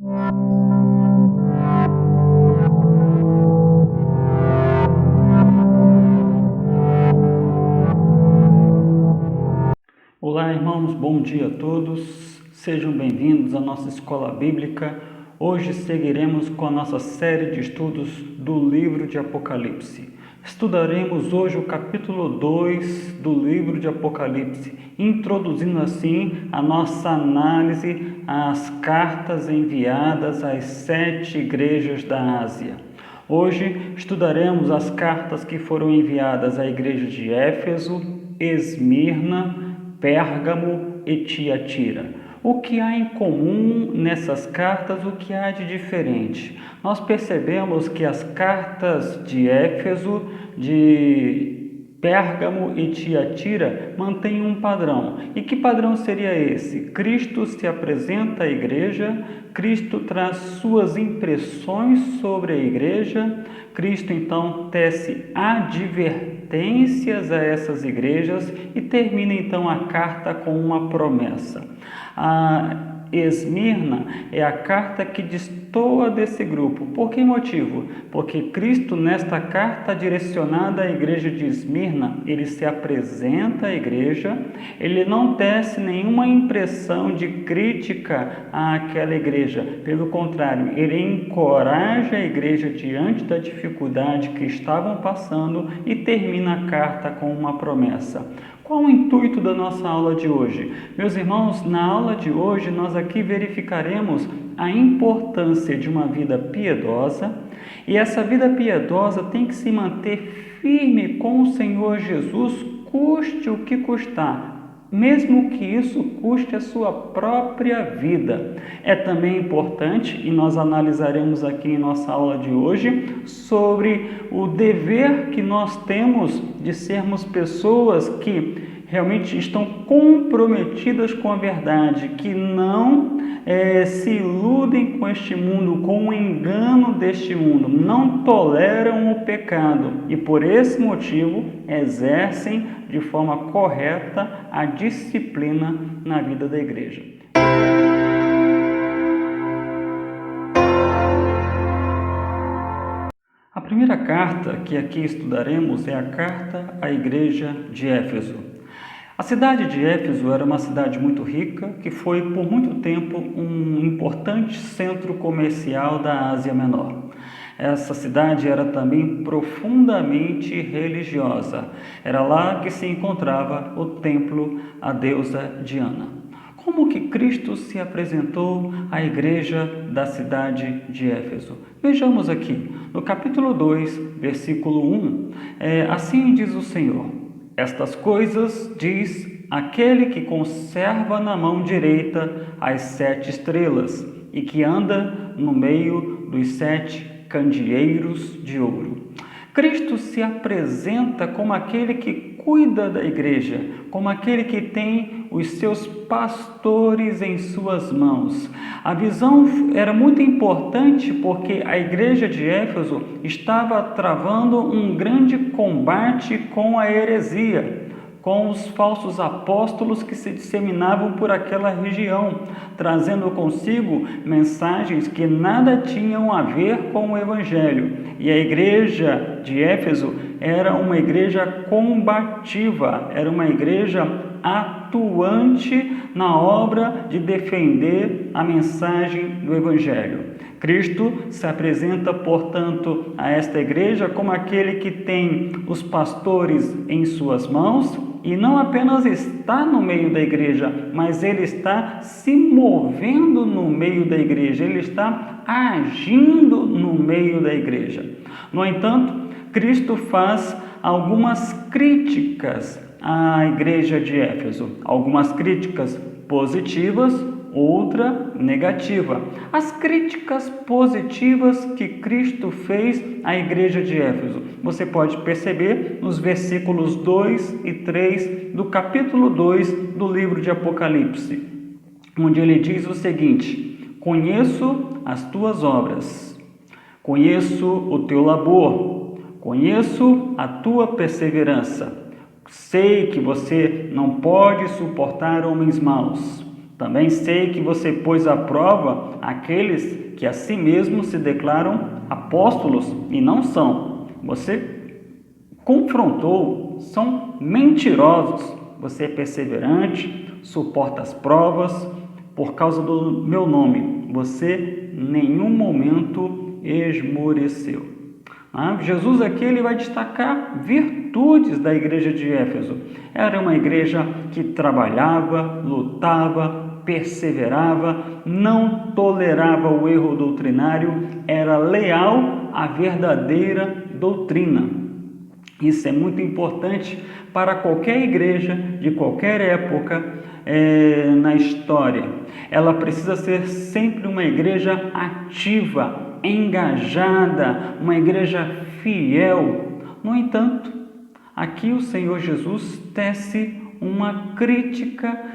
Olá, irmãos, bom dia a todos. Sejam bem-vindos à nossa escola bíblica. Hoje seguiremos com a nossa série de estudos do livro de Apocalipse. Estudaremos hoje o capítulo 2 do livro de Apocalipse, introduzindo assim a nossa análise às cartas enviadas às 7 igrejas da Ásia. Hoje estudaremos as cartas que foram enviadas à igreja de Éfeso, Esmirna, Pérgamo e Tiatira. O que há em comum nessas cartas, o que há de diferente? Nós percebemos que as cartas de Éfeso, de Pérgamo e Tiatira mantêm um padrão. E que padrão seria esse? Cristo se apresenta à igreja, Cristo traz suas impressões sobre a igreja, Cristo então tece advertências a essas igrejas e termina então a carta com uma promessa. A Esmirna é a carta que destoa desse grupo. Por que motivo? Porque Cristo, nesta carta direcionada à igreja de Esmirna, ele se apresenta à igreja, ele não tece nenhuma impressão de crítica àquela igreja. Pelo contrário, ele encoraja a igreja diante da dificuldade que estavam passando e termina a carta com uma promessa. Qual o intuito da nossa aula de hoje? Meus irmãos, na aula de hoje nós aqui verificaremos a importância de uma vida piedosa, e essa vida piedosa tem que se manter firme com o Senhor Jesus, custe o que custar, mesmo que isso custe a sua própria vida. É também importante, e nós analisaremos aqui em nossa aula de hoje, sobre o dever que nós temos de sermos pessoas que realmente estão comprometidas com a verdade, que não se iludem com este mundo, com o engano deste mundo, não toleram o pecado e por esse motivo exercem de forma correta a disciplina na vida da igreja. A primeira carta que aqui estudaremos é a carta à igreja de Éfeso. A cidade de Éfeso era uma cidade muito rica, que foi por muito tempo um importante centro comercial da Ásia Menor. Essa cidade era também profundamente religiosa. Era lá que se encontrava o templo à deusa Diana. Como que Cristo se apresentou à igreja da cidade de Éfeso? Vejamos aqui, no capítulo 2, versículo 1, assim diz o Senhor: estas coisas diz aquele que conserva na mão direita as 7 estrelas e que anda no meio dos 7 candeeiros de ouro. Cristo se apresenta como aquele que cuida da igreja, como aquele que tem os seus pastores em suas mãos. A visão era muito importante porque a igreja de Éfeso estava travando um grande combate com a heresia, com os falsos apóstolos que se disseminavam por aquela região, trazendo consigo mensagens que nada tinham a ver com o Evangelho. E a igreja de Éfeso era uma igreja combativa, era uma igreja atuante na obra de defender a mensagem do Evangelho. Cristo se apresenta, portanto, a esta igreja como aquele que tem os pastores em suas mãos e não apenas está no meio da igreja, mas ele está se movendo no meio da igreja, ele está agindo no meio da igreja. No entanto, Cristo faz algumas críticas à igreja de Éfeso, algumas críticas positivas, outra negativa. As críticas positivas que Cristo fez à igreja de Éfeso, você pode perceber nos versículos 2 e 3 do capítulo 2 do livro de Apocalipse, onde ele diz o seguinte: conheço as tuas obras, conheço o teu labor, conheço a tua perseverança, sei que você não pode suportar homens maus. Também sei que você pôs à prova aqueles que a si mesmos se declaram apóstolos e não são. Você confrontou, são mentirosos. Você é perseverante, suporta as provas por causa do meu nome. Você em nenhum momento esmoreceu. Jesus aqui ele vai destacar virtudes da igreja de Éfeso. Era uma igreja que trabalhava, lutava, perseverava, não tolerava o erro doutrinário, era leal à verdadeira doutrina. Isso é muito importante para qualquer igreja de qualquer época na história. Ela precisa ser sempre uma igreja ativa, engajada, uma igreja fiel. No entanto, aqui o Senhor Jesus tece uma crítica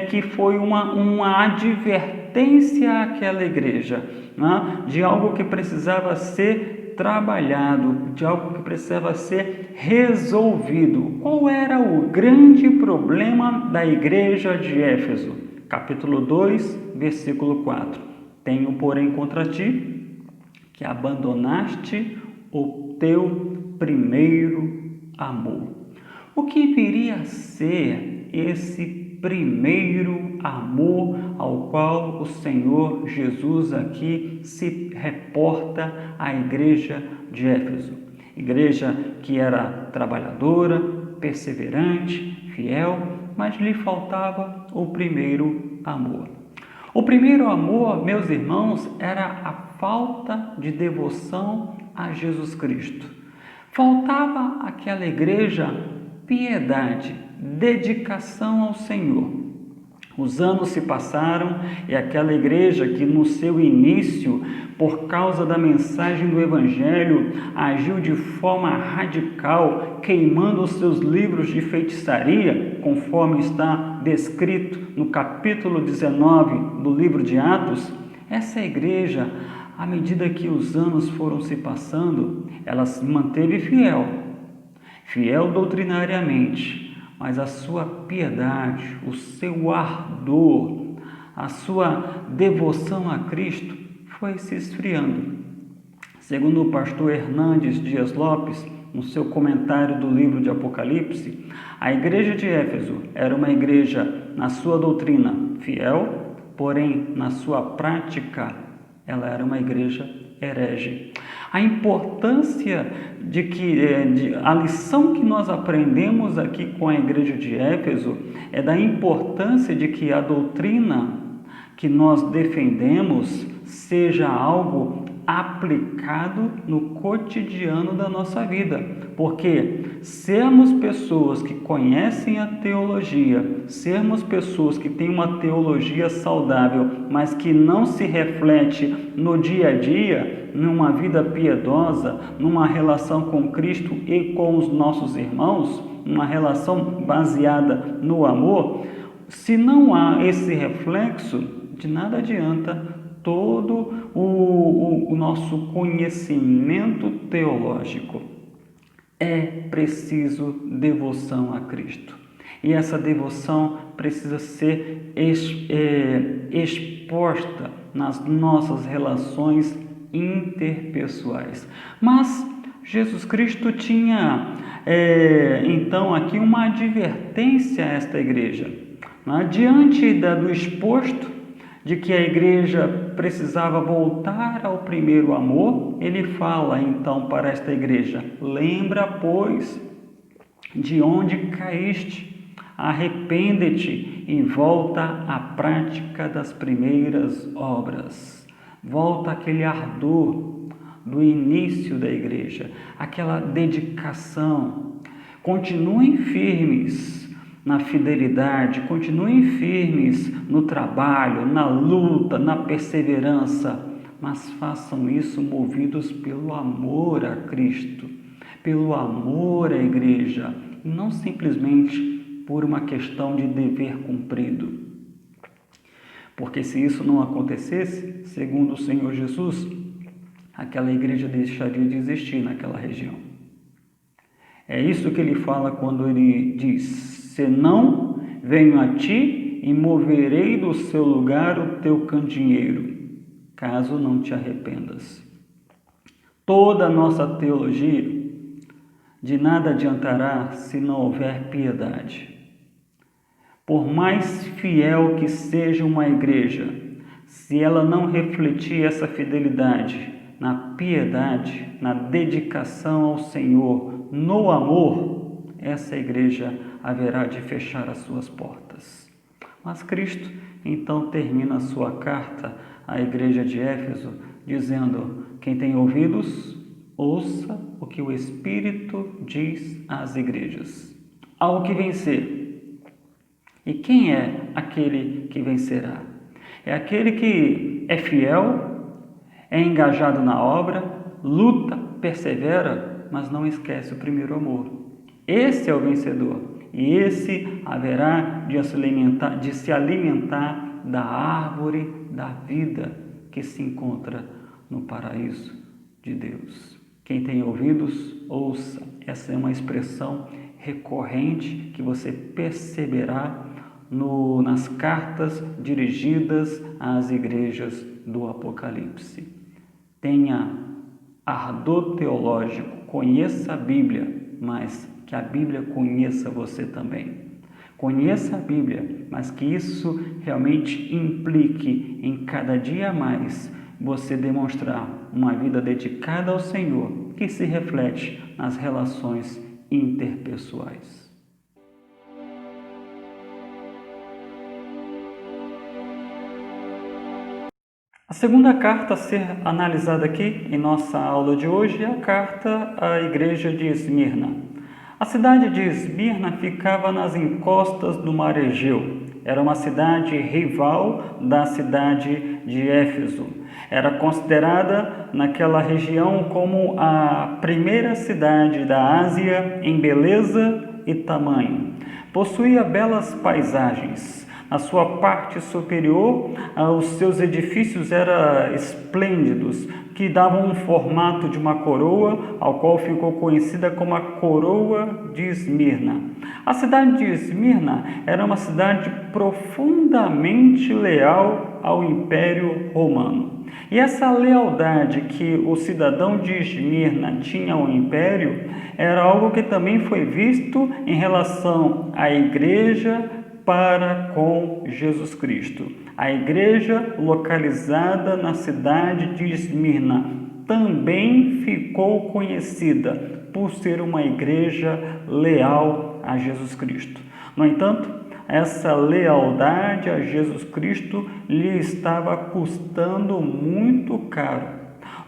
que foi uma advertência àquela igreja, né? De algo que precisava ser trabalhado, de algo que precisava ser resolvido. Qual era o grande problema da igreja de Éfeso? Capítulo 2, versículo 4. Tenho, porém, contra ti que abandonaste o teu primeiro amor. O que viria a ser esse primeiro amor ao qual o Senhor Jesus aqui se reporta à igreja de Éfeso? Igreja que era trabalhadora, perseverante, fiel, mas lhe faltava o primeiro amor. O primeiro amor, meus irmãos, era a falta de devoção a Jesus Cristo. Faltava àquela igreja piedade, dedicação ao Senhor. Os anos se passaram e aquela igreja que no seu início, por causa da mensagem do Evangelho, agiu de forma radical, queimando os seus livros de feitiçaria, conforme está descrito no capítulo 19 do livro de Atos, essa igreja, à medida que os anos foram se passando, ela se manteve fiel doutrinariamente, mas a sua piedade, o seu ardor, a sua devoção a Cristo foi se esfriando. Segundo o pastor Hernandes Dias Lopes, no seu comentário do livro de Apocalipse, a igreja de Éfeso era uma igreja na sua doutrina fiel, porém na sua prática ela era uma igreja herege. A importância a lição que nós aprendemos aqui com a igreja de Éfeso é da importância de que a doutrina que nós defendemos seja algo aplicado no cotidiano da nossa vida, porque sermos pessoas que conhecem a teologia, sermos pessoas que têm uma teologia saudável, mas que não se reflete no dia a dia, numa vida piedosa, numa relação com Cristo e com os nossos irmãos, uma relação baseada no amor, se não há esse reflexo, de nada adianta todo o nosso conhecimento teológico. É preciso devoção a Cristo. E essa devoção precisa ser exposta nas nossas relações interpessoais. Mas Jesus Cristo tinha, então, aqui uma advertência a esta igreja. Diante do exposto de que a igreja precisava voltar ao primeiro amor, ele fala então para esta igreja: lembra, pois, de onde caíste, arrepende-te e volta à prática das primeiras obras. Volta àquele ardor do início da igreja, aquela dedicação. Continuem firmes na fidelidade, continuem firmes no trabalho, na luta, na perseverança, mas façam isso movidos pelo amor a Cristo, pelo amor à igreja, e não simplesmente por uma questão de dever cumprido. Porque se isso não acontecesse, segundo o Senhor Jesus, aquela igreja deixaria de existir naquela região. É isso que ele fala quando ele diz: senão venho a ti e moverei do seu lugar o teu candeeiro, caso não te arrependas. Toda a nossa teologia de nada adiantará se não houver piedade. Por mais fiel que seja uma igreja, se ela não refletir essa fidelidade na piedade, na dedicação ao Senhor, no amor, essa igreja haverá de fechar as suas portas. Mas Cristo então termina a sua carta à igreja de Éfeso dizendo: quem tem ouvidos, ouça o que o Espírito diz às igrejas. Ao que vencer. E quem é aquele que vencerá? É aquele que é fiel, é engajado na obra, luta, persevera, mas não esquece o primeiro amor. Esse é o vencedor. E esse haverá de se alimentar da árvore da vida que se encontra no paraíso de Deus. Quem tem ouvidos, ouça. Essa é uma expressão recorrente que você perceberá nas cartas dirigidas às igrejas do Apocalipse. Tenha ardor teológico, conheça a Bíblia, mas que a Bíblia conheça você também. Conheça a Bíblia, mas que isso realmente implique em cada dia mais você demonstrar uma vida dedicada ao Senhor, que se reflete nas relações interpessoais. A segunda carta a ser analisada aqui em nossa aula de hoje é a carta à igreja de Esmirna. A cidade de Esmirna ficava nas encostas do mar Egeu. Era uma cidade rival da cidade de Éfeso. Era considerada naquela região como a primeira cidade da Ásia em beleza e tamanho. Possuía belas paisagens. Na sua parte superior, os seus edifícios eram esplêndidos, que davam um formato de uma coroa, ao qual ficou conhecida como a Coroa de Esmirna. A cidade de Esmirna era uma cidade profundamente leal ao Império Romano. E essa lealdade que o cidadão de Esmirna tinha ao Império era algo que também foi visto em relação à igreja para com Jesus Cristo. A igreja localizada na cidade de Esmirna também ficou conhecida por ser uma igreja leal a Jesus Cristo. No entanto, essa lealdade a Jesus Cristo lhe estava custando muito caro.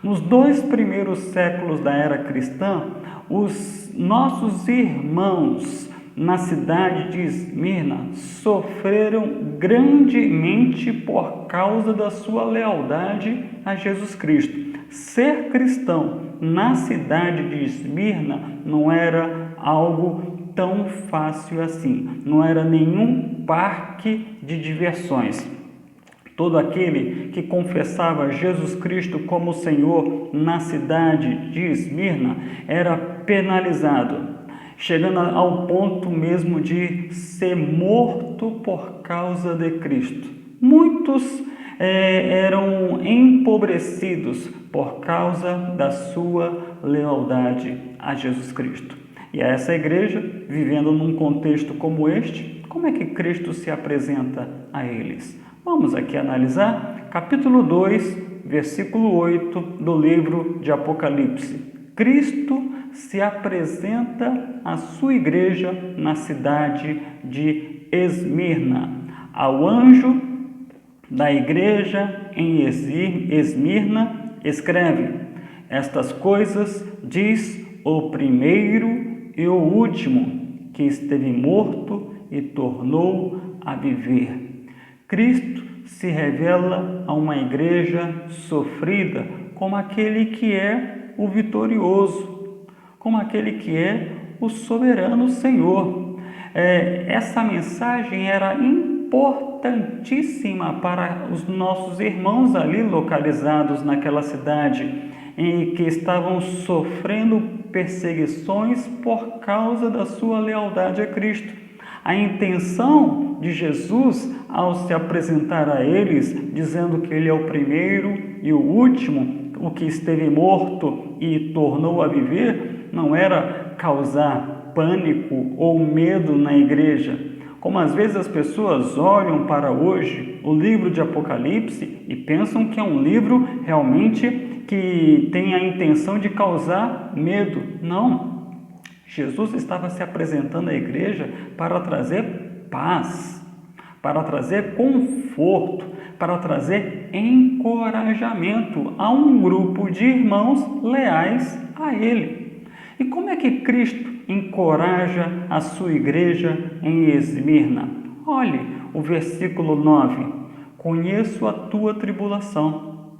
Nos 2 primeiros séculos da era cristã, os nossos irmãos na cidade de Esmirna sofreram grandemente por causa da sua lealdade a Jesus Cristo. Ser cristão na cidade de Esmirna não era algo tão fácil assim, não era nenhum parque de diversões. Todo aquele que confessava Jesus Cristo como Senhor na cidade de Esmirna era penalizado, chegando ao ponto mesmo de ser morto por causa de Cristo. Muitos eram empobrecidos por causa da sua lealdade a Jesus Cristo. E essa igreja, vivendo num contexto como este, como é que Cristo se apresenta a eles? Vamos aqui analisar capítulo 2, versículo 8 do livro de Apocalipse. Cristo se apresenta à sua igreja na cidade de Esmirna. Ao anjo da igreja em Esmirna, escreve: estas coisas diz o primeiro e o último, que esteve morto e tornou a viver. Cristo se revela a uma igreja sofrida como aquele que é o vitorioso, como aquele que é o soberano Senhor. Essa mensagem era importantíssima para os nossos irmãos ali localizados naquela cidade, em que estavam sofrendo perseguições por causa da sua lealdade a Cristo. A intenção de Jesus ao se apresentar a eles, dizendo que ele é o primeiro e o último, o que esteve morto e tornou a viver, não era causar pânico ou medo na igreja. Como às vezes as pessoas olham para hoje o livro de Apocalipse e pensam que é um livro realmente que tem a intenção de causar medo. Não. Jesus estava se apresentando à igreja para trazer paz, para trazer conforto, para trazer encorajamento a um grupo de irmãos leais a Ele. E como é que Cristo encoraja a sua igreja em Esmirna? Olhe o versículo 9. Conheço a tua tribulação,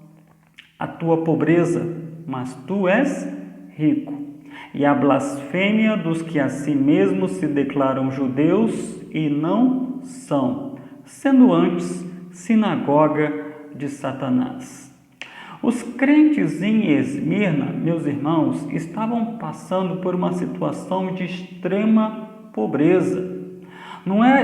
a tua pobreza, mas tu és rico, e a blasfêmia dos que a si mesmos se declaram judeus e não são, sendo antes sinagoga de Satanás. Os crentes em Esmirna, meus irmãos, estavam passando por uma situação de extrema pobreza.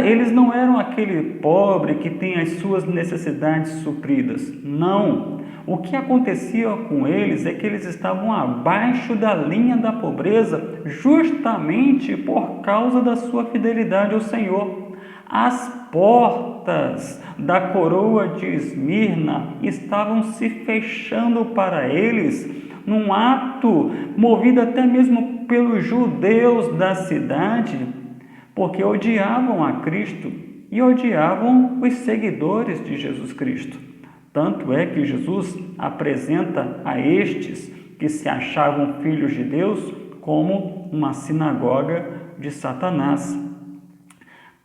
Eles não eram aquele pobre que tem as suas necessidades supridas. Não. O que acontecia com eles é que eles estavam abaixo da linha da pobreza justamente por causa da sua fidelidade ao Senhor. As portas da coroa de Esmirna estavam se fechando para eles, num ato movido até mesmo pelos judeus da cidade, porque odiavam a Cristo e odiavam os seguidores de Jesus Cristo. Tanto é que Jesus apresenta a estes que se achavam filhos de Deus como uma sinagoga de Satanás.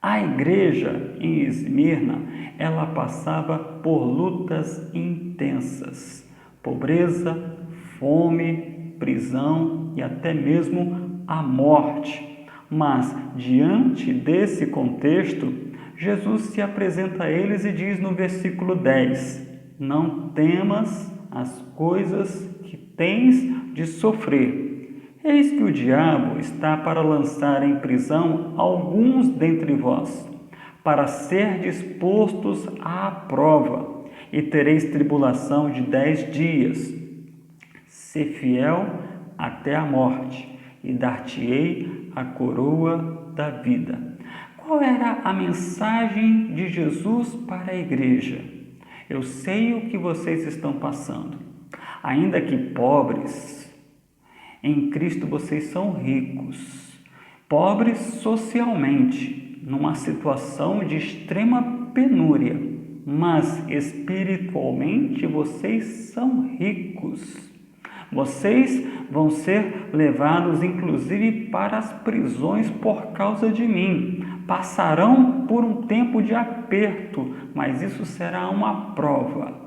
A igreja em Esmirna, ela passava por lutas intensas, pobreza, fome, prisão e até mesmo a morte. Mas, diante desse contexto, Jesus se apresenta a eles e diz no versículo 10, não temas as coisas que tens de sofrer. Eis que o diabo está para lançar em prisão alguns dentre vós, para ser dispostos à prova, e tereis tribulação de 10 dias. Sê fiel até a morte, e dar-te-ei a coroa da vida. Qual era a mensagem de Jesus para a igreja? Eu sei o que vocês estão passando. Ainda que pobres, em Cristo vocês são ricos. Pobres socialmente, numa situação de extrema penúria, mas espiritualmente vocês são ricos. Vocês vão ser levados inclusive para as prisões por causa de mim. Passarão por um tempo de aperto, mas isso será uma prova.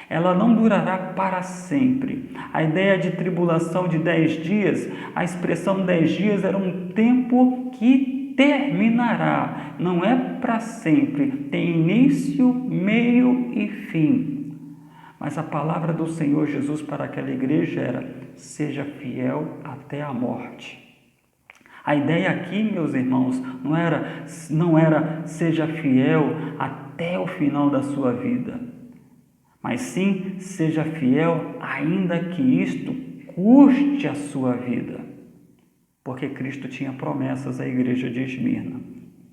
Ela não durará para sempre. A ideia de tribulação de 10 dias, a expressão 10 dias era um tempo que terminará. Não é para sempre. Tem início, meio e fim. Mas a palavra do Senhor Jesus para aquela igreja era: seja fiel até a morte. A ideia aqui, meus irmãos, não era seja fiel até o final da sua vida, mas sim seja fiel ainda que isto custe a sua vida, porque Cristo tinha promessas à igreja de Esmirna.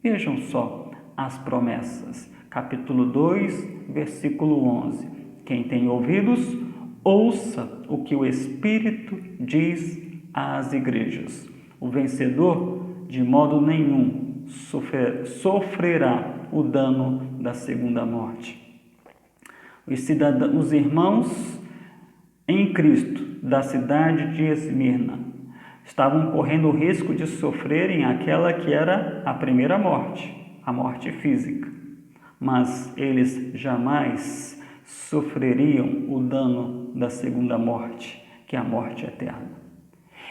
Vejam só as promessas, capítulo 2, versículo 11. Quem tem ouvidos, ouça o que o Espírito diz às igrejas. O vencedor, de modo nenhum, sofrerá o dano da segunda morte. Os irmãos em Cristo da cidade de Esmirna estavam correndo o risco de sofrerem aquela que era a primeira morte, a morte física. Mas eles jamais sofreriam o dano da segunda morte, que é a morte eterna.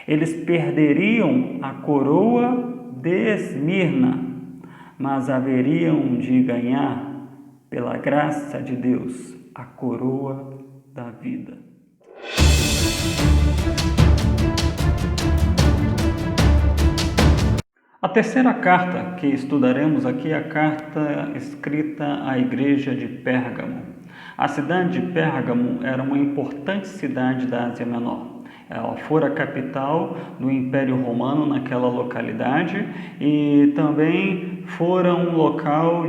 Eles perderiam a coroa de Esmirna, mas haveriam de ganhar, pela graça de Deus, a coroa da vida. A terceira carta que estudaremos aqui é a carta escrita à igreja de Pérgamo. A cidade de Pérgamo era uma importante cidade da Ásia Menor. Ela fora a capital do Império Romano naquela localidade e também fora um local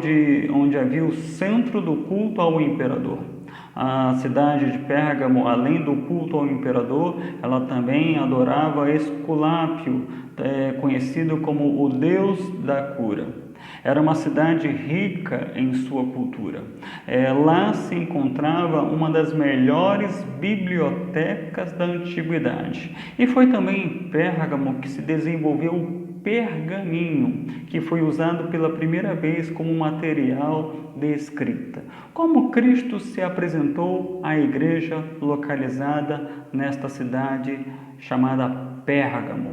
onde havia o centro do culto ao imperador. A cidade de Pérgamo, além do culto ao imperador, ela também adorava Esculápio, conhecido como o deus da cura. Era uma cidade rica em sua cultura. Lá se encontrava uma das melhores bibliotecas da antiguidade. E foi também em Pérgamo que se desenvolveu o pergaminho, que foi usado pela primeira vez como material de escrita. Como Cristo se apresentou à igreja localizada nesta cidade chamada Pérgamo.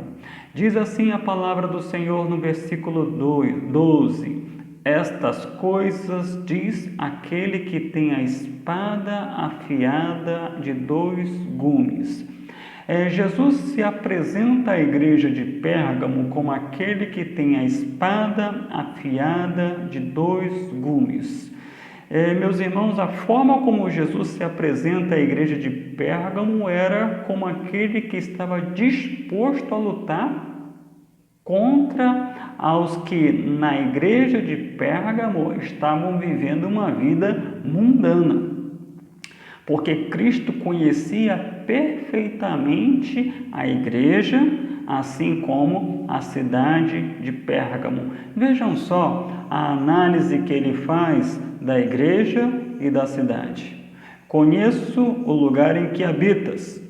Diz assim a palavra do Senhor no versículo 12: Estas coisas diz aquele que tem a espada afiada de 2 gumes. Jesus se apresenta à igreja de Pérgamo como aquele que tem a espada afiada de 2 gumes. Meus irmãos, a forma como Jesus se apresenta à igreja de Pérgamo era como aquele que estava disposto a lutar contra os que na igreja de Pérgamo estavam vivendo uma vida mundana. Porque Cristo conhecia perfeitamente a igreja, assim como a cidade de Pérgamo. Vejam só a análise que ele faz da igreja e da cidade. Conheço o lugar em que habitas,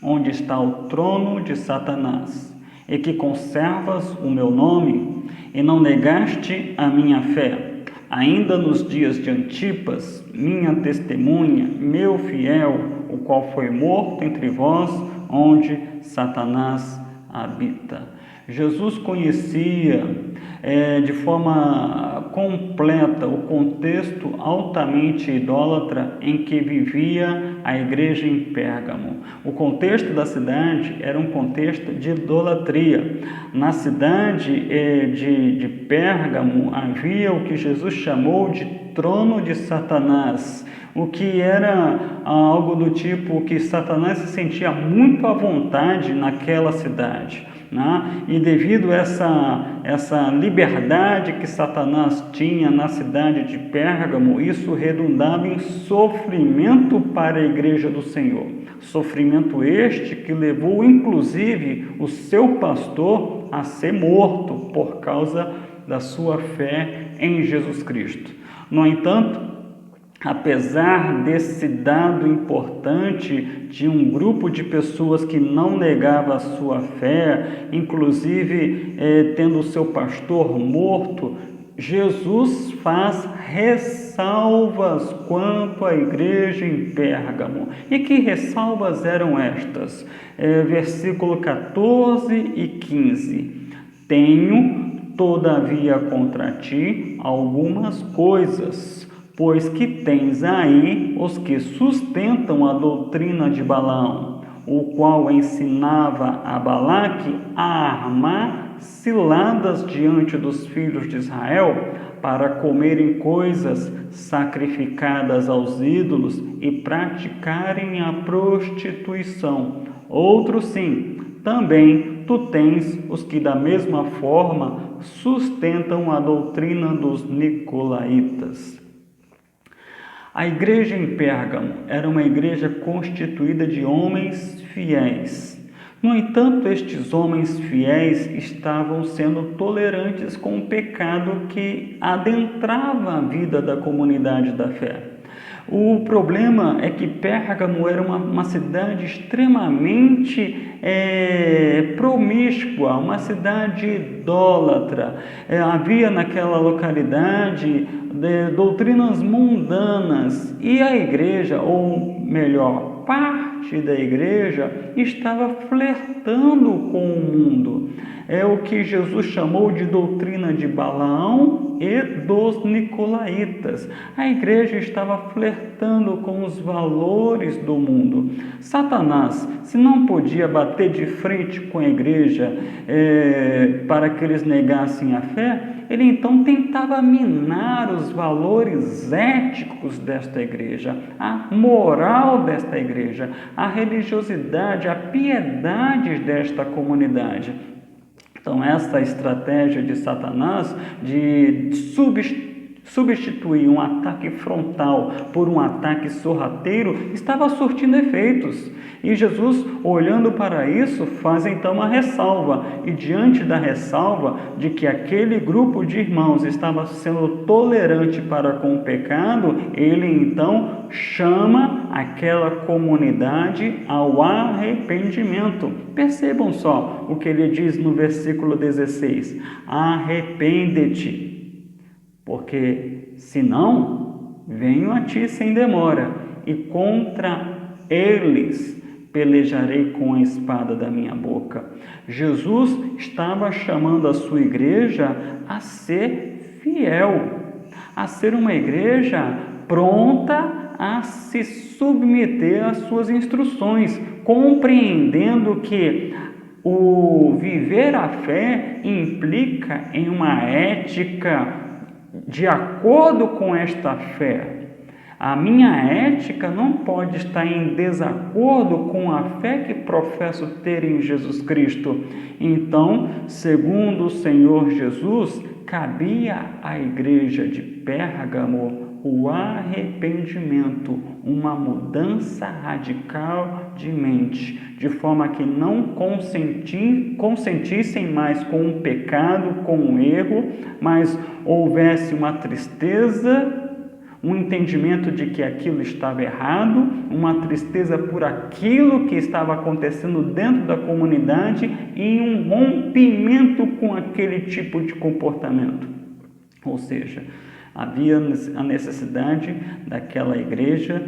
onde está o trono de Satanás, e que conservas o meu nome, e não negaste a minha fé. Ainda nos dias de Antipas, minha testemunha, meu fiel, o qual foi morto entre vós, onde Satanás habita. Jesus conhecia de forma completa o contexto altamente idólatra em que vivia a igreja em Pérgamo. O contexto da cidade era um contexto de idolatria. Na cidade de Pérgamo havia o que Jesus chamou de trono de Satanás, o que era algo do tipo que Satanás se sentia muito à vontade naquela cidade. E devido a essa liberdade que Satanás tinha na cidade de Pérgamo, isso redundava em sofrimento para a igreja do Senhor. Sofrimento este que levou inclusive o seu pastor a ser morto por causa da sua fé em Jesus Cristo. No entanto, apesar desse dado importante de um grupo de pessoas que não negava a sua fé, inclusive tendo o seu pastor morto, Jesus faz ressalvas quanto à igreja em Pérgamo. E que ressalvas eram estas? Versículo 14 e 15. Tenho, todavia, contra ti algumas coisas, pois que tens aí os que sustentam a doutrina de Balaão, o qual ensinava a Balaque a armar ciladas diante dos filhos de Israel para comerem coisas sacrificadas aos ídolos e praticarem a prostituição. Outro sim, também tu tens os que da mesma forma sustentam a doutrina dos nicolaítas. A igreja em Pérgamo era uma igreja constituída de homens fiéis. No entanto, estes homens fiéis estavam sendo tolerantes com o pecado que adentrava a vida da comunidade da fé. O problema é que Pérgamo era uma cidade extremamente promíscua, uma cidade idólatra. Havia naquela localidade doutrinas mundanas e a igreja, ou melhor, parte da igreja estava flertando com o mundo. É o que Jesus chamou de doutrina de Balaão e dos nicolaítas. A igreja estava flertando com os valores do mundo. Satanás, se não podia bater de frente com a igreja para que eles negassem a fé, ele então tentava minar os valores éticos desta igreja, a moral desta igreja, a religiosidade, a piedade desta comunidade. Então, essa estratégia de Satanás de substituir um ataque frontal por um ataque sorrateiro estava surtindo efeitos. E Jesus, olhando para isso, faz então uma ressalva. E diante da ressalva de que aquele grupo de irmãos estava sendo tolerante para com o pecado, ele então chama aquela comunidade ao arrependimento. Percebam só o que ele diz no versículo 16: arrepende-te, porque senão venho a ti sem demora, e contra eles pelejarei com a espada da minha boca. Jesus estava chamando a sua igreja a ser fiel, a ser uma igreja pronta a se submeter às suas instruções, compreendendo que o viver a fé implica em uma ética de acordo com esta fé. A minha ética não pode estar em desacordo com a fé que professo ter em Jesus Cristo. Então, segundo o Senhor Jesus, cabia à igreja de Pérgamo o arrependimento, uma mudança radical de mente, de forma que não consentissem mais com o pecado, com o erro, mas houvesse uma tristeza, um entendimento de que aquilo estava errado, uma tristeza por aquilo que estava acontecendo dentro da comunidade e um rompimento com aquele tipo de comportamento. Ou seja, havia a necessidade daquela igreja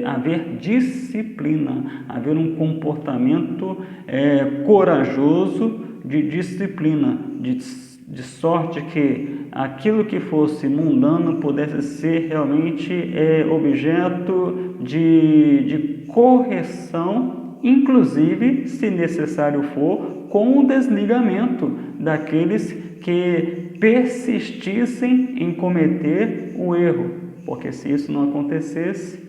haver disciplina, haver um comportamento corajoso de disciplina, de sorte que aquilo que fosse mundano pudesse ser realmente objeto de correção, inclusive, se necessário for, com o desligamento daqueles que persistissem em cometer o erro, porque se isso não acontecesse,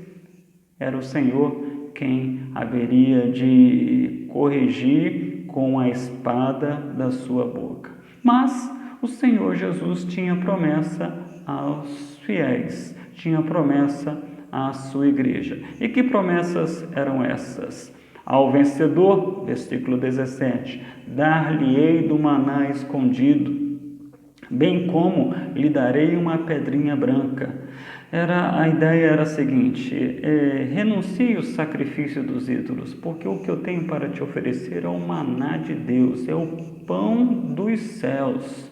era o Senhor quem haveria de corrigir com a espada da sua boca. Mas o Senhor Jesus tinha promessa aos fiéis, tinha promessa à sua igreja. E que promessas eram essas? Ao vencedor, versículo 17, dar-lhe-ei do maná escondido, bem como lhe darei uma pedrinha branca. A ideia era a seguinte: renuncie o sacrifício dos ídolos, porque o que eu tenho para te oferecer é o maná de Deus, é o pão dos céus,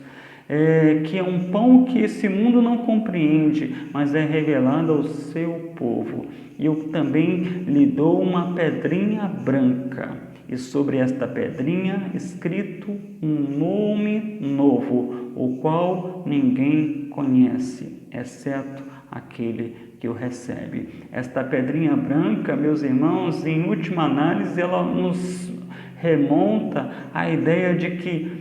que é um pão que esse mundo não compreende, mas é revelado ao seu povo. E eu também lhe dou uma pedrinha branca, e sobre esta pedrinha escrito um nome novo, o qual ninguém conhece, exceto aquele que o recebe. Esta pedrinha branca, meus irmãos, em última análise, ela nos remonta à ideia de que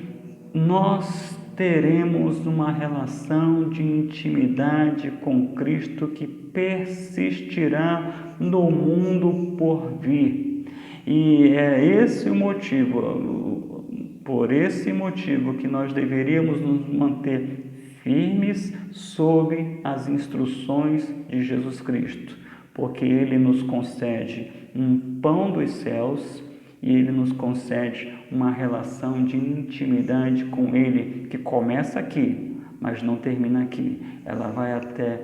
nós teremos uma relação de intimidade com Cristo que persistirá no mundo por vir. E é esse o motivo, por esse motivo, que nós deveríamos nos manter firmes sob as instruções de Jesus Cristo, porque Ele nos concede um pão dos céus e Ele nos concede uma relação de intimidade com Ele que começa aqui, mas não termina aqui. Ela vai até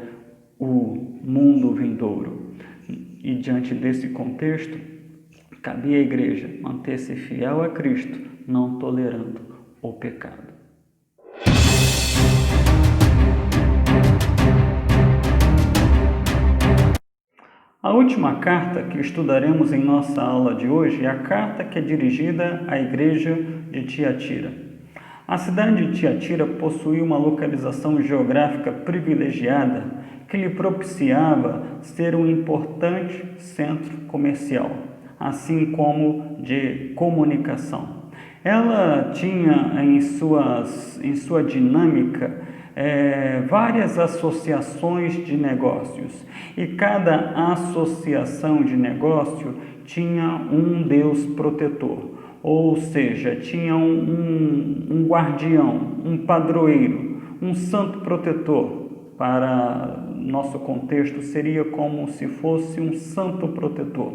o mundo vindouro. E diante desse contexto, cabia à igreja manter-se fiel a Cristo, não tolerando o pecado. A última carta que estudaremos em nossa aula de hoje é a carta que é dirigida à igreja de Tiatira. A cidade de Tiatira possuía uma localização geográfica privilegiada que lhe propiciava ser um importante centro comercial, assim como de comunicação. Ela tinha em sua dinâmica várias associações de negócios, e cada associação de negócio tinha um Deus protetor, ou seja, tinha um guardião, um padroeiro, um santo protetor. Para nosso contexto, seria como se fosse um santo protetor.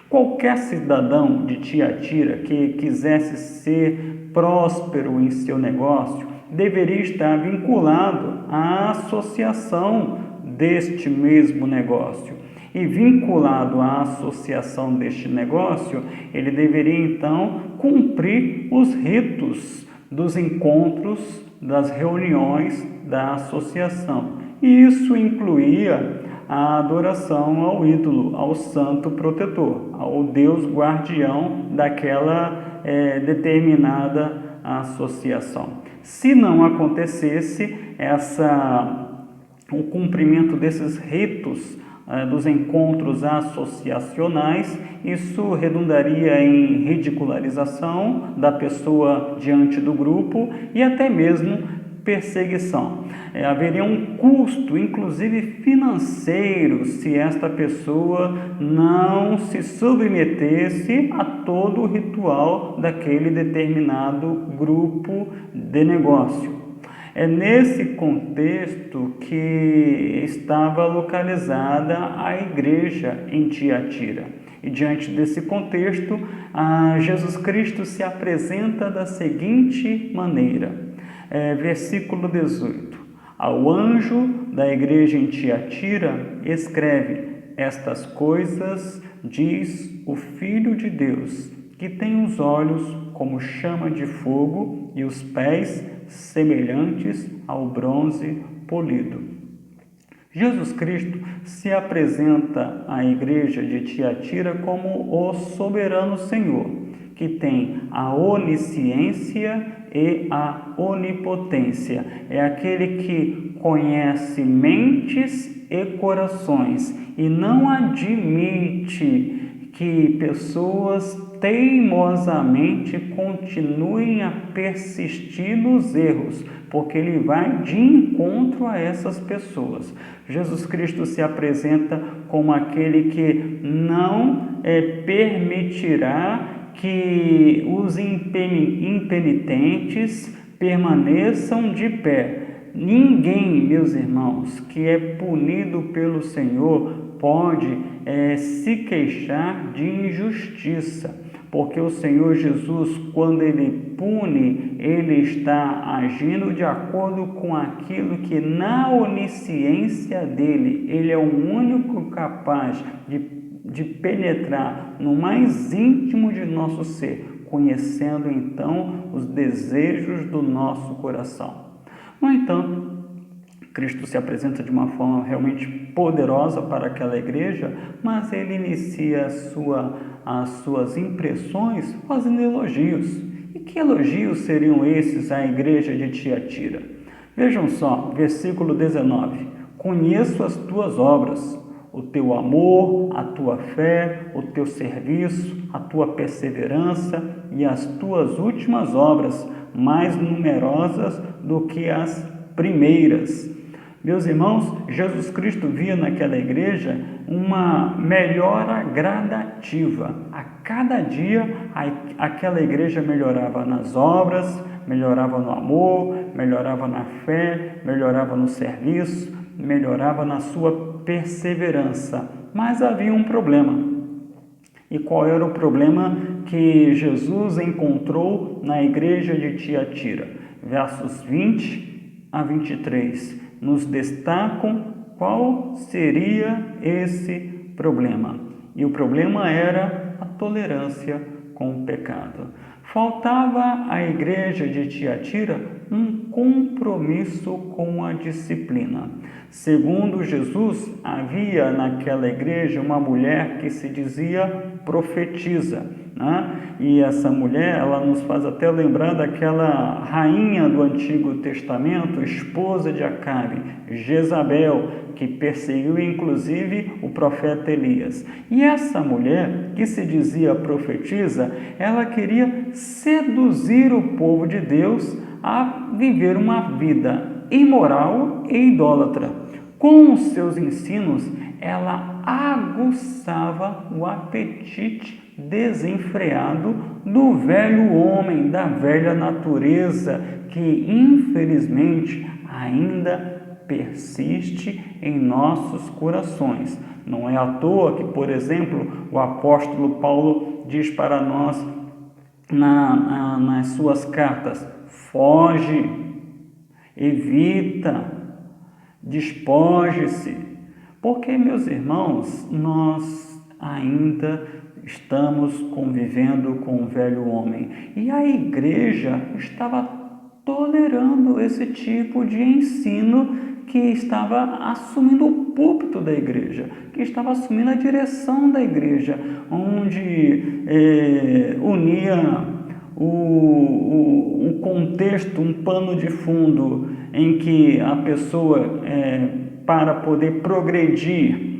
Qualquer cidadão de Tiatira que quisesse ser próspero em seu negócio deveria estar vinculado à associação deste mesmo negócio. E vinculado à associação deste negócio, ele deveria então cumprir os ritos dos encontros, das reuniões da associação. E isso incluía a adoração ao ídolo, ao santo protetor, ao Deus guardião daquela determinada associação. Se não acontecesse o cumprimento desses ritos dos encontros associacionais, isso redundaria em ridicularização da pessoa diante do grupo e até mesmo perseguição. Haveria um custo, inclusive financeiro, se esta pessoa não se submetesse a todo o ritual daquele determinado grupo de negócio. É nesse contexto que estava localizada a igreja em Tiatira. E diante desse contexto, Jesus Cristo se apresenta da seguinte maneira. Versículo 18. Ao anjo da igreja em Tiatira, escreve: estas coisas diz o Filho de Deus, que tem os olhos como chama de fogo e os pés semelhantes ao bronze polido. Jesus Cristo se apresenta à igreja de Tiatira como o soberano Senhor, que tem a onisciência e a onipotência. É aquele que conhece mentes e corações e não admite que pessoas teimosamente continuem a persistir nos erros, porque ele vai de encontro a essas pessoas. Jesus Cristo se apresenta como aquele que não permitirá que os impenitentes permaneçam de pé. Ninguém, meus irmãos, que é punido pelo Senhor pode se queixar de injustiça, porque o Senhor Jesus, quando Ele pune, Ele está agindo de acordo com aquilo que na onisciência dEle, Ele é o único capaz de penetrar no mais íntimo de nosso ser, conhecendo então os desejos do nosso coração. No entanto, Cristo se apresenta de uma forma realmente poderosa para aquela igreja, mas ele inicia as suas impressões fazendo elogios. E que elogios seriam esses à igreja de Tiatira? Vejam só, versículo 19. Conheço as tuas obras, o teu amor, a tua fé, o teu serviço, a tua perseverança e as tuas últimas obras, mais numerosas do que as primeiras. Meus irmãos, Jesus Cristo via naquela igreja uma melhora gradativa. A cada dia, aquela igreja melhorava nas obras, melhorava no amor, melhorava na fé, melhorava no serviço, melhorava na sua perseverança. Mas havia um problema. E qual era o problema que Jesus encontrou na igreja de Tiatira? Versos 20 a 23 nos destacam qual seria esse problema. E o problema era a tolerância com o pecado. Faltava à igreja de Tiatira um compromisso com a disciplina. Segundo Jesus, havia naquela igreja uma mulher que se dizia profetisa, né? E essa mulher, ela nos faz até lembrar daquela rainha do Antigo Testamento, esposa de Acabe, Jezabel, que perseguiu inclusive o profeta Elias. E essa mulher, que se dizia profetisa, ela queria seduzir o povo de Deus a viver uma vida imoral e idólatra. Com os seus ensinos, ela aguçava o apetite desenfreado do velho homem, da velha natureza, que infelizmente ainda persiste em nossos corações. Não é à toa que, por exemplo, o apóstolo Paulo diz para nós nas suas cartas: foge, evita, despoje-se, porque, meus irmãos, nós ainda estamos convivendo com o velho homem e a igreja estava tolerando esse tipo de ensino, que estava assumindo o púlpito da igreja, que estava assumindo a direção da igreja, onde unia um contexto, um pano de fundo em que a pessoa, para poder progredir,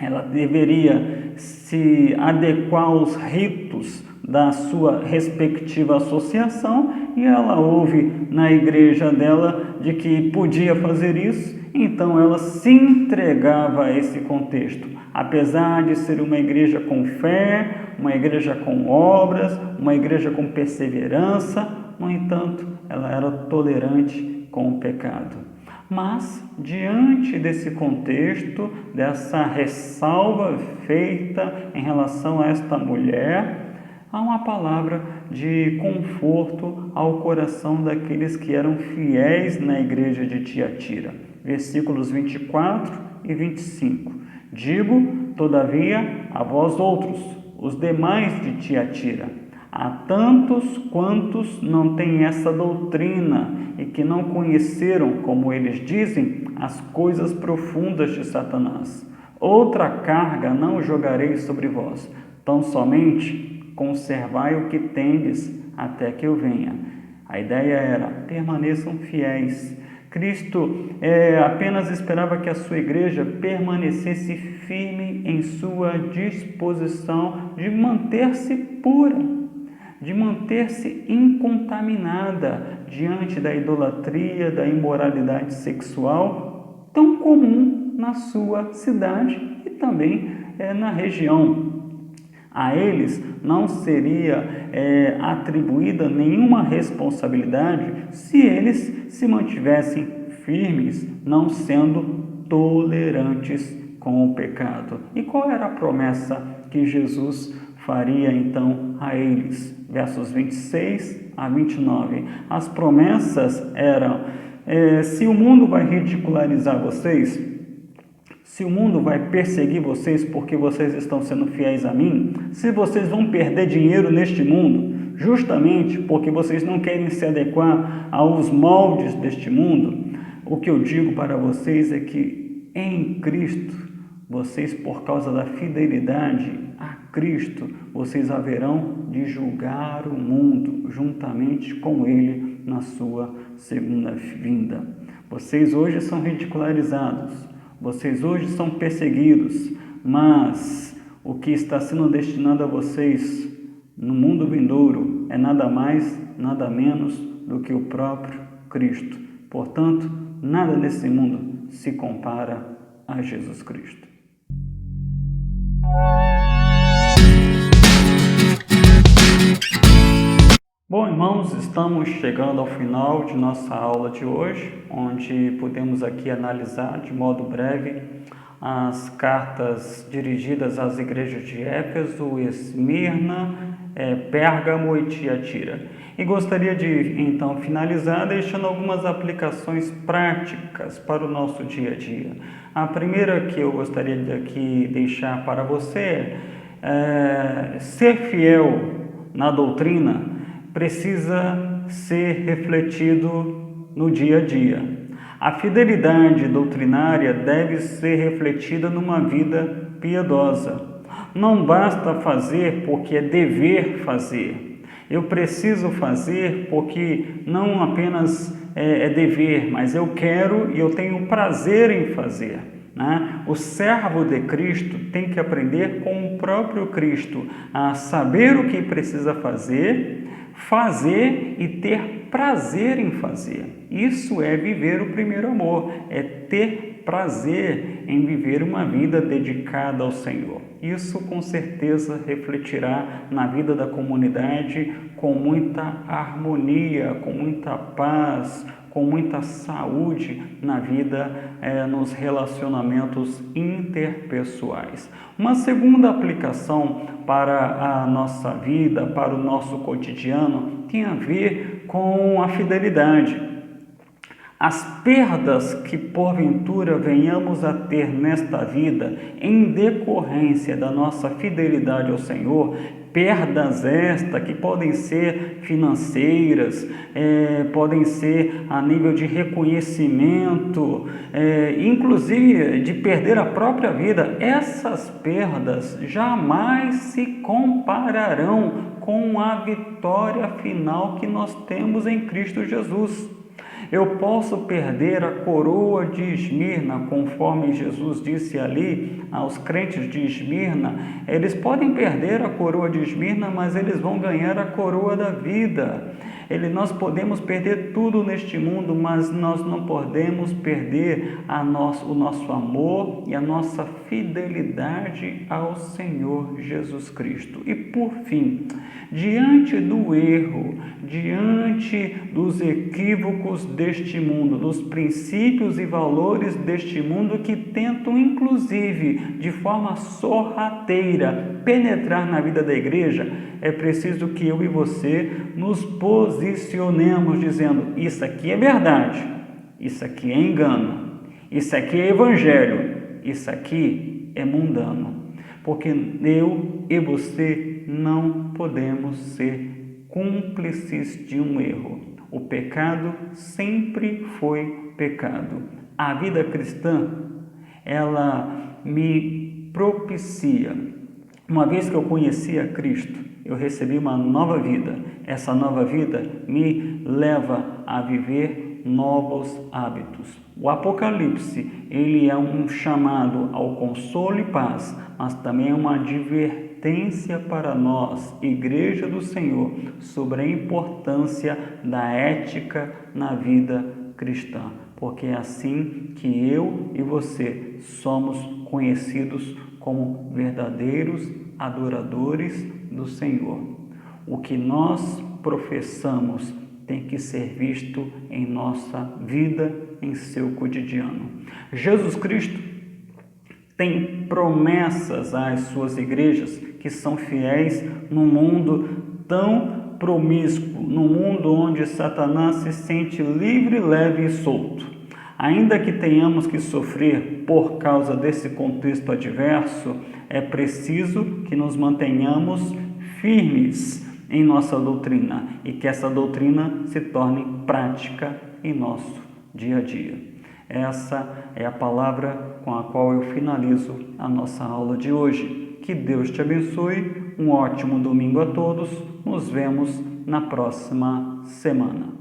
ela deveria se adequar aos ritos da sua respectiva associação, e ela ouve na igreja dela de que podia fazer isso, então ela se entregava a esse contexto. Apesar de ser uma igreja com fé, uma igreja com obras, uma igreja com perseverança, no entanto, ela era tolerante com o pecado. Mas, diante desse contexto, dessa ressalva feita em relação a esta mulher, há uma palavra de conforto ao coração daqueles que eram fiéis na igreja de Tiatira. Versículos 24 e 25. Digo, todavia, a vós outros, os demais de Tiatira, a tantos quantos não têm essa doutrina e que não conheceram, como eles dizem, as coisas profundas de Satanás. Outra carga não jogarei sobre vós, tão somente conservai o que tendes até que eu venha. A ideia era: permaneçam fiéis. Cristo apenas esperava que a sua igreja permanecesse firme em sua disposição de manter-se pura, de manter-se incontaminada diante da idolatria, da imoralidade sexual, tão comum na sua cidade e também na região. A eles não seria atribuída nenhuma responsabilidade se eles se mantivessem firmes, não sendo tolerantes com o pecado. E qual era a promessa que Jesus faria então a eles? Versos 26 a 29. As promessas eram: se o mundo vai ridicularizar vocês, se o mundo vai perseguir vocês porque vocês estão sendo fiéis a mim, se vocês vão perder dinheiro neste mundo, justamente porque vocês não querem se adequar aos moldes deste mundo, o que eu digo para vocês é que em Cristo, vocês, por causa da fidelidade a Cristo, vocês haverão de julgar o mundo juntamente com Ele na sua segunda vinda. Vocês hoje são ridicularizados, vocês hoje são perseguidos, mas o que está sendo destinado a vocês no mundo vindouro é nada mais, nada menos do que o próprio Cristo. Portanto, nada nesse mundo se compara a Jesus Cristo. Bom, irmãos, estamos chegando ao final de nossa aula de hoje, onde podemos aqui analisar de modo breve as cartas dirigidas às igrejas de Éfeso, Esmirna, Pérgamo e Tiatira. E gostaria de, então, finalizar deixando algumas aplicações práticas para o nosso dia a dia. A primeira que eu gostaria de aqui deixar para você é ser fiel na doutrina precisa ser refletido no dia a dia. A fidelidade doutrinária deve ser refletida numa vida piedosa. Não basta fazer porque é dever fazer. Eu preciso fazer porque não apenas é dever, mas eu quero e eu tenho prazer em fazer. O servo de Cristo tem que aprender com o próprio Cristo a saber o que precisa fazer e ter prazer em fazer. Isso é viver o primeiro amor, é ter prazer em viver uma vida dedicada ao Senhor. Isso com certeza refletirá na vida da comunidade com muita harmonia, com muita paz, com muita saúde na vida, nos relacionamentos interpessoais. Uma segunda aplicação para a nossa vida, para o nosso cotidiano, tem a ver com a fidelidade. As perdas que porventura venhamos a ter nesta vida em decorrência da nossa fidelidade ao Senhor, perdas estas que podem ser financeiras, podem ser a nível de reconhecimento, inclusive de perder a própria vida, essas perdas jamais se compararão com a vitória final que nós temos em Cristo Jesus. Eu posso perder a coroa de Esmirna, conforme Jesus disse ali aos crentes de Esmirna. Eles podem perder a coroa de Esmirna, mas eles vão ganhar a coroa da vida. Nós podemos perder tudo neste mundo, mas nós não podemos perder o nosso amor e a nossa fidelidade ao Senhor Jesus Cristo. E por fim, diante do erro, diante dos equívocos deste mundo, dos princípios e valores deste mundo que tentam, inclusive, de forma sorrateira, penetrar na vida da igreja, é preciso que eu e você nos posicionemos dizendo: isso aqui é verdade, isso aqui é engano, isso aqui é evangelho, isso aqui é mundano. Porque eu e você não podemos ser cúmplices de um erro. O pecado sempre foi pecado. A vida cristã, ela me propicia. Uma vez que eu conheci a Cristo, eu recebi uma nova vida. Essa nova vida me leva a viver novos hábitos. O Apocalipse, ele é um chamado ao consolo e paz, mas também é uma advertência para nós, Igreja do Senhor, sobre a importância da ética na vida cristã, porque é assim que eu e você somos conhecidos como verdadeiros adoradores do Senhor. O que nós professamos tem que ser visto em nossa vida, em seu cotidiano. Jesus Cristo tem promessas às suas igrejas que são fiéis num mundo tão promíscuo, num mundo onde Satanás se sente livre, leve e solto. Ainda que tenhamos que sofrer por causa desse contexto adverso, é preciso que nos mantenhamos firmes em nossa doutrina e que essa doutrina se torne prática em nosso dia a dia. Essa é a palavra com a qual eu finalizo a nossa aula de hoje. Que Deus te abençoe, um ótimo domingo a todos, nos vemos na próxima semana.